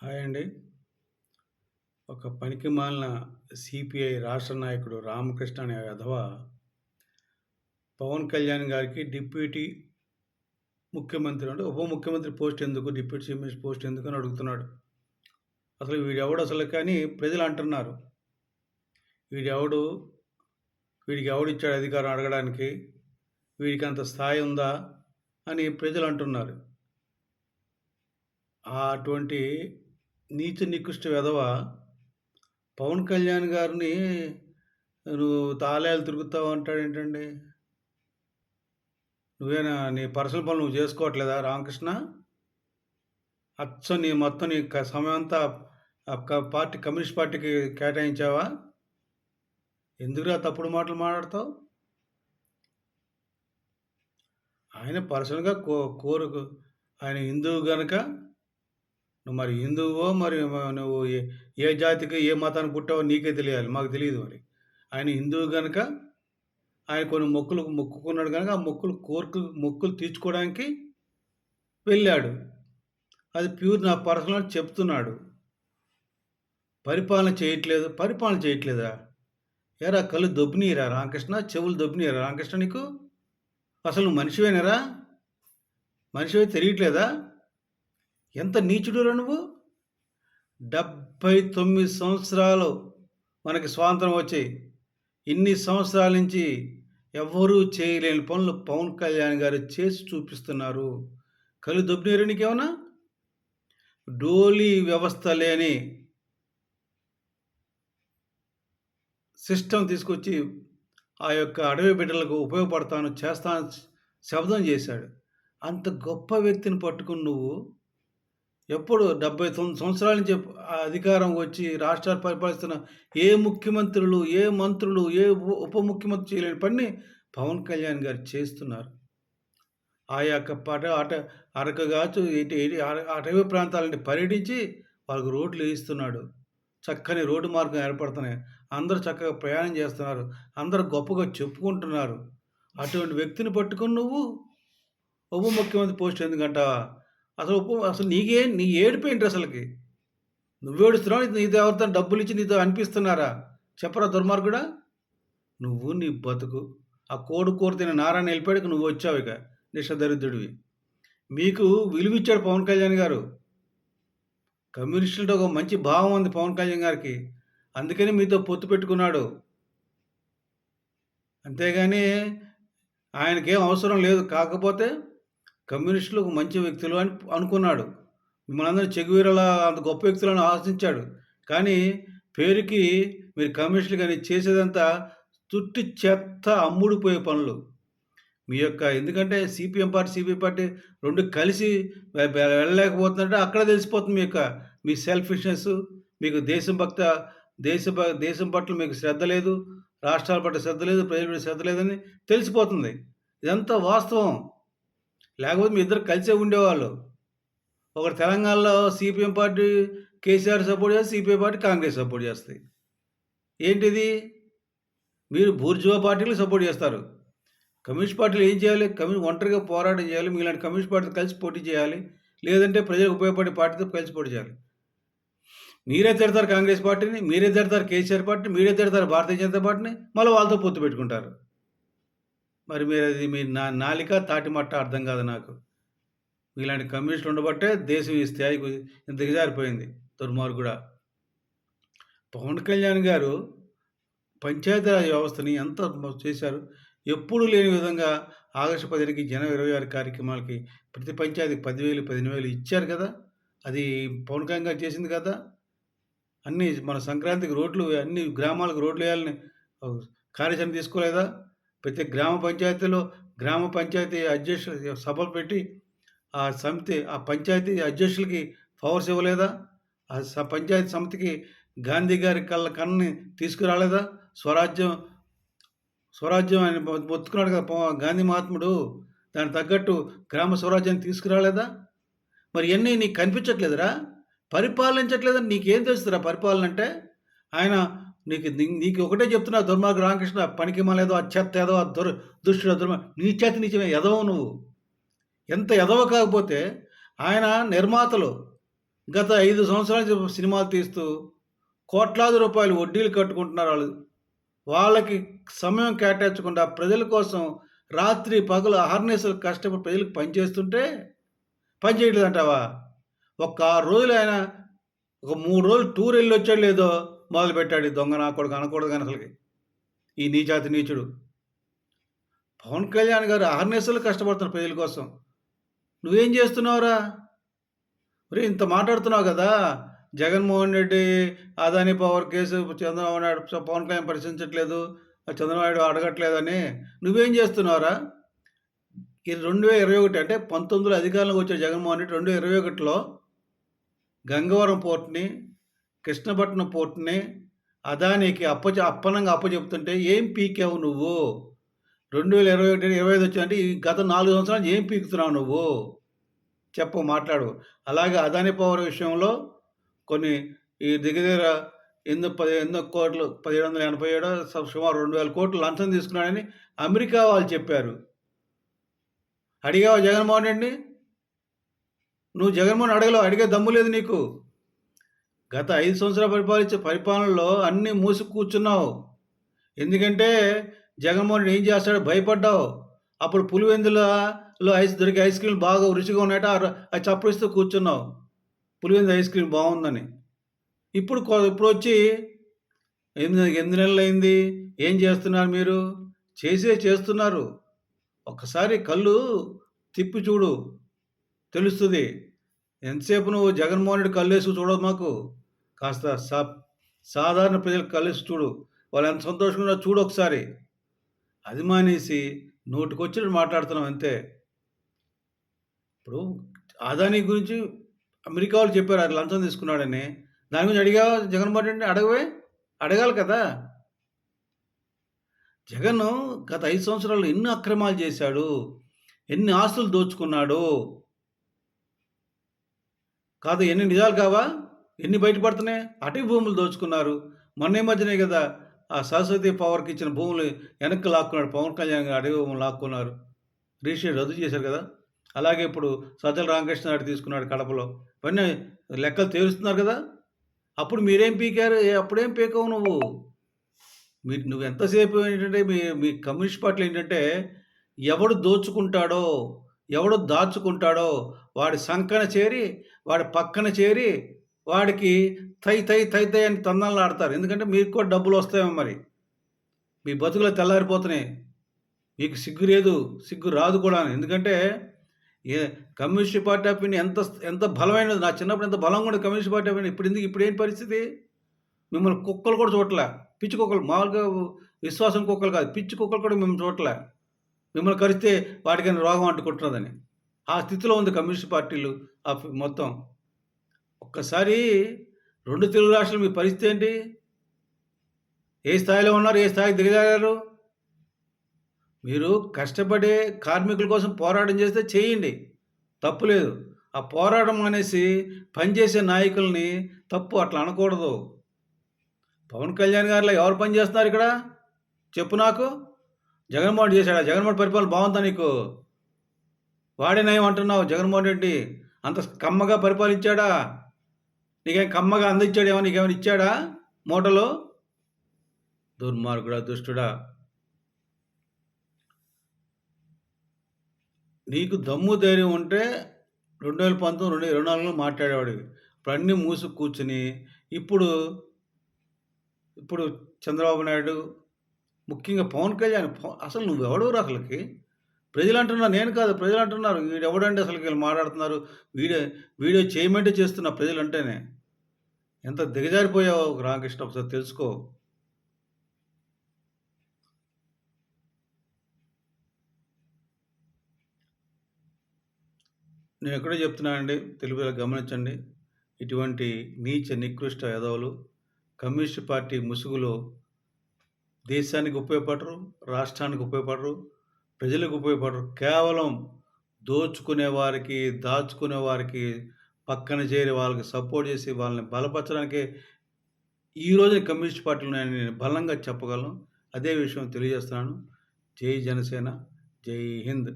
Hi అండి. ఒక పనికిమాలిన సిపిఐ రాష్ట్ర నాయకుడు రామకృష్ణ అనే వెధవ పవన్ కళ్యాణ్ గారికి డిప్యూటీ ముఖ్యమంత్రి అంటే ఉప ముఖ్యమంత్రి పోస్ట్ ఎందుకు? డిప్యూటీ చీఫ్ మినిస్టర్ పోస్ట్ ఎందుకు అని అడుగుతున్నాడు. అసలు వీడెవడు అసలు కానీ ప్రజలు అంటున్నారు. వీడెవడు? వీడికి ఎవడిచ్చాడు అధికారం అడగడానికి? వీడికి అంత స్థాయి ఉందా? అని ప్రజలు అంటున్నారు. అటువంటి నీచ నికృష్ట వెధవ పవన్ కళ్యాణ్ గారిని నువ్వు తాళాలు తిరుగుతావు అంటాడేంటండి? నువ్వేనా నీ పర్సనల్ పనులు నువ్వు చేసుకోవట్లేదా రామకృష్ణ? అచ్చం నీ మొత్తం నీ సమయం అంతా కమ్యూనిస్ట్ పార్టీకి కేటాయించావా? ఎందుకురా తప్పుడు మాటలు మాట్లాడతావు? ఆయన పర్సనల్‌గా కోరుకు ఆయన హిందువు గనక నువ్వు మరి హిందువో మరి నువ్వు ఏ జాతికి, ఏ మతానికి పుట్టావో నీకే తెలియాలి. మాకు తెలీదు మరి. ఆయన హిందువు గనక ఆయన కొన్ని మొక్కుకున్నాడు గనక ఆ మొక్కులు తీర్చుకోవడానికి వెళ్ళాడు. అది ప్యూర్ నా పర్సనల్ చెప్తున్నాడు. పరిపాలన చేయట్లేదా? ఏరా కళ్ళు దొబ్బినీయరా రామకృష్ణ? చెవులు దొబ్బినీయరా రామకృష్ణ నీకు? అసలు నువ్వు మనిషివేనారా? మనిషివే తెలియట్లేదా? ఎంత నీచుడురా నువ్వు? 79 సంవత్సరాలు మనకి స్వాతంత్రం వచ్చి, ఇన్ని సంవత్సరాల నుంచి ఎవ్వరూ చేయలేని పనులు పవన్ కళ్యాణ్ గారు చేసి చూపిస్తున్నారు. కళ్ళు దొబ్బినీయరా నీకేమన్నా? డోలీ వ్యవస్థ లేని సిస్టమ్ తీసుకొచ్చి ఆ యొక్క అడవి బిడ్డలకు చేస్తాను శపథం చేశాడు. అంత గొప్ప వ్యక్తిని పట్టుకుని నువ్వు ఎప్పుడు 79 సంవత్సరాల నుంచి అధికారం వచ్చి రాష్ట్రాలు పరిపాలిస్తున్న ఏ ముఖ్యమంత్రులు, ఏ మంత్రులు, ఏ ఉప ముఖ్యమంత్రి చేయలేని పని పవన్ కళ్యాణ్ గారు చేస్తున్నారు. ఆ యొక్క అరకు కావచ్చు, అటవీ ప్రాంతాలని పర్యటించి వాళ్ళకు రోడ్లు వేయిస్తున్నాడు. చక్కని రోడ్డు మార్గం ఏర్పడుతున్నాయి. అందరూ చక్కగా ప్రయాణం చేస్తున్నారు. అందరూ గొప్పగా చెప్పుకుంటున్నారు. అటువంటి వ్యక్తిని పట్టుకొని నువ్వు ఉప ముఖ్యమంత్రి పోస్ట్ ఎందుకంటావా? అసలు నీ ఏడుపేంటి అసలకి? నువ్వేడుస్తున్నావు, నీతో ఎవరితో డబ్బులు ఇచ్చి నీతో అనిపిస్తున్నారా? చెప్పరా దుర్మార్గుడా? నువ్వు నీ బతుకు. ఆ కోరు తిన నారాయణ వెళ్ళిపోయాక నువ్వు వచ్చావు ఇక నిష్టదరిద్రుడివి. మీకు విలువిచ్చాడు పవన్ కళ్యాణ్ గారు. కమ్యూనిస్టులతో ఒక మంచి భావం ఉంది పవన్ కళ్యాణ్ గారికి. అందుకని మీతో పొత్తు పెట్టుకున్నాడు. అంతేగాని ఆయనకేం అవసరం లేదు. కాకపోతే కమ్యూనిస్టులు ఒక మంచి వ్యక్తులు అని అనుకున్నాడు. మనందరం చెగువీరలా అంత గొప్ప వ్యక్తులను ఆశించాడు. కానీ పేరుకి మీరు కమ్యూనిస్టులు కానీ చేసేదంతా తుట్టి చెత్త అమ్ముడుపోయే పనులు. మీ యొక్క ఎందుకంటే సిపిఎం పార్టీ, సిపిఐ పార్టీ 2 కలిసి వెళ్ళలేకపోతుందంటే అక్కడ తెలిసిపోతుంది మీ సెల్ఫిష్‌నెస్, మీకు దేశం పట్ల మీకు శ్రద్ధ లేదు, రాష్ట్రాల పట్ల శ్రద్ధ లేదు, ప్రజల పట్ల శ్రద్ధ లేదని తెలిసిపోతుంది. ఇదంతా వాస్తవం. లేకపోతే మీ ఇద్దరు కలిసే ఉండేవాళ్ళు. ఒకటి తెలంగాణలో సిపిఎం పార్టీ కేసీఆర్ సపోర్ట్ చేస్తే, సిపిఐ పార్టీ కాంగ్రెస్ సపోర్ట్ చేస్తాయి. ఏంటిది? మీరు బూర్జువా పార్టీలకు సపోర్ట్ చేస్తారు. కమ్యూనిస్ట్ పార్టీలు ఏం చేయాలి? ఒంటరిగా పోరాటం చేయాలి. మీలాంటి కమ్యూనిస్ట్ పార్టీతో కలిసి పోటీ చేయాలి. లేదంటే ప్రజలకు ఉపయోగపడే పార్టీతో కలిసి పోటీ చేయాలి. మీరే తిడతారు కాంగ్రెస్ పార్టీని, మీరే తిడతారు కేసీఆర్ పార్టీని, మీరే తిడతారు భారతీయ జనతా పార్టీని, మళ్ళీ వాళ్ళతో పొత్తు పెట్టుకుంటారు. మరి మీ నాలిక తాటిమట్ట అర్థం కాదు నాకు. మీలాంటి కమ్యూనిస్టులు ఉండబట్టే దేశం ఈ స్థాయికి ఇంత దిగజారిపోయింది. దుర్మార్గుడా. పవన్ కళ్యాణ్ గారు పంచాయతీరాజ్ వ్యవస్థని ఎంత చేశారు. ఎప్పుడూ లేని విధంగా ఆగస్టు 15కి జనవరి 26 కార్యక్రమాలకి ప్రతి పంచాయతీకి 10,000, 15,000 ఇచ్చారు కదా! అది పవన్ కళ్యాణ్ గారు చేసింది కదా! మన సంక్రాంతికి రోడ్లు అన్ని గ్రామాలకు రోడ్లు వేయాలని కార్యాచరణ తీసుకోలేదా? ప్రతి గ్రామ పంచాయతీలో గ్రామ పంచాయతీ అధ్యక్షులు సభలు పెట్టి ఆ పంచాయతీ అధ్యక్షులకి పవర్స్ ఇవ్వలేదా? పంచాయతీ సమితికి గాంధీ గారి కన్నని తీసుకురాలేదా? స్వరాజ్యం ఆయన మొత్తుకున్నాడు కదా గాంధీ మహాత్ముడు. దానికి తగ్గట్టు గ్రామ స్వరాజ్యాన్ని తీసుకురాలేదా? మరి ఇవన్నీ నీకు కనిపించట్లేదురా? పరిపాలించట్లేదని నీకేం తెలుస్తుందిరా పరిపాలన అంటే? ఆయన నీకు ఒకటే చెప్తున్నా, దుర్మార్గుడు రామకృష్ణ, పనికిమాలేదో, చెత్త ఏదో, దుష్టుడు నీచమే ఎదవవు నువ్వు. ఎంత ఎదవ కాకపోతే ఆయన నిర్మాతలు గత 5 సంవత్సరాల నుంచి సినిమాలు తీస్తూ కోట్లాది రూపాయలు వడ్డీలు కట్టుకుంటున్నారు ఆళ్ళు. వాళ్ళకి సమయం కేటాయించకుండా ప్రజల కోసం రాత్రి పగలు అహర్నిశలు కష్టపడి ప్రజలకు పనిచేస్తుంటే పని చేయట్లేదంటావా? ఒక 6 రోజులు ఆయన ఒక 3 రోజులు టూర్ ఎళ్ళొచ్చాడో లేదో మొదలుపెట్టాడు ఈ దొంగ నా కొడుకు అనకూడదు గాని అసలకి. ఈ నీచాతి నీచుడు. పవన్ కళ్యాణ్ గారు అహర్నిశలు కష్టపడుతున్నారు ప్రజల కోసం. నువ్వేం చేస్తున్నావురా? ఒరేయ్! ఇంత మాట్లాడుతున్నావు గదా! జగన్మోహన్ రెడ్డి అదాని పవర్ కేసు చంద్రబాబు నాయుడు పవన్ కళ్యాణ్ పరిశీలించట్లేదు. చంద్రబాబు నాయుడు అడగట్లేదని. నువ్వేం చేస్తున్నావురా? ఈ 2021 అంటే 19లో అధికారంలోకి వచ్చాడు జగన్మోహన్ రెడ్డి. 2021లో గంగవరం పోర్ట్‌ని, కృష్ణపట్నం పోర్ట్‌ని అదానికి అప్పనంగా అప్పజెప్తుంటే ఏం పీకావు నువ్వు? 2021, 25 వచ్చాయంటే ఈ గత 4 సంవత్సరాల నుంచి ఏం పీకుతున్నావు నువ్వు? చెప్పు మాట్లాడు. అలాగే అదాని పవర్ విషయంలో కొన్ని ఈ దగ్గర దగ్గర ఎన్నో కోట్లు 1787 సుమారు 2000 కోట్లు లంచం తీసుకున్నాడని అమెరికా వాళ్ళు చెప్పారు. అడిగావా జగన్మోహన్ రెడ్డిని? నువ్వు జగన్మోహన్ అడగలేవు. అడిగే దమ్ము లేదు నీకు. గత 5 సంవత్సరాలు పరిపాలించే పరిపాలనలో అన్నీ మూసి కూర్చున్నావు. ఎందుకంటే జగన్మోహన్ రెడ్డి ఏం చేస్తాడో భయపడ్డావు. అప్పుడు పులివెందులలో దొరికే ఐస్ క్రీమ్‌లు బాగా రుచిగా ఉన్నాయట. అది చప్పరిస్తూ కూర్చున్నావు. పులివెందుల ఐస్ క్రీమ్ బావుందని. ఇప్పుడొచ్చి 8 నెలలయింది. ఏం చేస్తున్నారు మీరు? చేస్తున్నారు. ఒక్కసారి కళ్ళు తిప్పి చూడు తెలుస్తది. ఎంతసేపు నువ్వు జగన్మోహన్ రెడ్డి కళ్ళేసి చూడదు మాకు. కాస్త సాధారణ ప్రజలకు కళ్ళేసి చూడు. వాళ్ళు ఎంత సంతోషంగా ఉన్నారో చూడు ఒకసారి. అది మానేసి నోటికొచ్చినట్టు మాట్లాడుతున్నావు అంతే. ఇప్పుడు అదానీ గురించి అమెరికా వాళ్ళు చెప్పారు అది లంచం తీసుకున్నాడని. దాని గురించి అడిగావా జగన్మోహన్ రెడ్డిని? అడగవే? అడగాలి కదా! జగను గత 5 సంవత్సరాల్లో ఎన్ని అక్రమాలు చేశాడు? ఎన్ని ఆస్తులు దోచుకున్నాడు? కాదు ఎన్ని నిజాలు కావా? ఎన్ని బయటపడుతున్నాయి? అటవీ భూములు దోచుకున్నారు. మొన్న ఈ మధ్యనే కదా! ఆ సరస్వతి పవర్‌కి ఇచ్చిన భూములు వెనక్కి లాక్కున్నాడు. పవన్ కళ్యాణ్ గారు అటవీ భూములు లాక్కున్నారు. రిజిస్ట్రేషన్ రద్దు చేశారు కదా! అలాగే ఇప్పుడు సజ్జల రామకృష్ణారెడ్డి తీసుకున్నాడు కడపలో. ఇవన్నీ లెక్కలు తేలుస్తున్నారు కదా! అప్పుడు మీరేం పీకారు? అప్పుడేం పీకవు నువ్వు. నువ్వు ఎంతసేపు ఏంటంటే మీ మీ కమ్యూనిస్ట్ పార్టీలో ఏంటంటే ఎవడు దోచుకుంటాడో, ఎవడు దాచుకుంటాడో వాడి సంకన చేరి, వాడి పక్కన చేరి, వాడికి తై తై తై తై అని తందనాలాడతారు. ఎందుకంటే మీకు కూడా డబ్బులొస్తాయేమో మరి. మీ బతుకులు తెల్లారిపోతున్నాయి. మీకు సిగ్గు లేదు. సిగ్గు రాదు కూడాను. ఎందుకంటే ఏ కమ్యూనిస్ట్ పార్టీ ఆఫ్ ఇండియా ఎంత ఎంత బలమైనది. నా చిన్నప్పుడు ఎంత బలంగా ఉండేది కమ్యూనిస్ట్ పార్టీ ఆఫ్ ఇండియా. ఇప్పుడేంటి పరిస్థితి? మిమ్మల్ని కుక్కలు కూడా చూడట్లే. పిచ్చి కుక్కలు మామూలుగా విశ్వాసం కుక్కలు కాదు. పిచ్చి కుక్కలు కూడా మిమ్మల్ని చూడట్లే. మిమ్మల్ని కరిస్తే వాటికైనా రోగం అంటుకుంటున్నదని. ఆ స్థితిలో ఉంది కమ్యూనిస్ట్ పార్టీలు మొత్తం. ఒక్కసారి 2 తెలుగు రాష్ట్రాలు మీ పరిస్థితి ఏంటి? ఏ స్థాయిలో ఉన్నారు? ఏ స్థాయికి దిగజారారు? మీరు కష్టపడే కార్మికుల కోసం పోరాటం చేస్తే చేయండి. తప్పులేదు. ఆ పోరాటం మానేసి పనిచేసే నాయకుల్ని తప్పు అట్లా అనకూడదు. పవన్ కళ్యాణ్ గారిలా ఎవరు పని చేస్తున్నారు ఇక్కడ? చెప్పు నాకు. జగన్మోహన్ చేశాడా? జగన్మోహన్ పరిపాలన బావుందా నీకు? వాడే నయం అంటున్నావు జగన్మోహన్ రెడ్డి. అంత కమ్మగా పరిపాలించాడా? నీకేం కమ్మగా అందించాడేమో నీకేమైనా ఇచ్చాడా మూటలో? దుర్మార్గుడా, దుష్టుడా! నీకు దమ్ము ధైర్యం ఉంటే 2019, 2024లో మాట్లాడేవాడివి. ఇప్పుడు అన్నీ మూసుకు కూర్చొని ఇప్పుడు ఇప్పుడు చంద్రబాబు నాయుడు ముఖ్యంగా పవన్ కళ్యాణ్ అసలు నువ్వెవడురా అసలకి? ప్రజలంటున్నారు. నేను కాదు ప్రజలంటున్నారు. వీడెవడండి అసలకి వీళ్ళు మాట్లాడుతున్నారు. వీడియో చేయమంటే చేస్తున్నా ప్రజలంటేనే. ఎంత దిగజారిపోయావో రామకృష్ణ ఒకసారి తెలుసుకో. నేను ఎక్కడో చెప్తున్నానండి. తెలుగులో గమనించండి. ఇటువంటి నీచ నికృష్ట ఎదవలు కమ్యూనిస్ట్ పార్టీ ముసుగులో దేశానికి ఉపయోగపడరు, రాష్ట్రానికి ఉపయోగపడరు, ప్రజలకు ఉపయోగపడరు. కేవలం దోచుకునే వారికి, దాచుకునే వారికి పక్కన చేరి వాళ్ళకి సపోర్ట్ చేసి వాళ్ళని బలపరచడానికే ఈరోజు కమ్యూనిస్ట్ పార్టీలు నేను బలంగా చెప్పగలను. అదే విషయం తెలియజేస్తున్నాను. జై జనసేన, జై హింద్.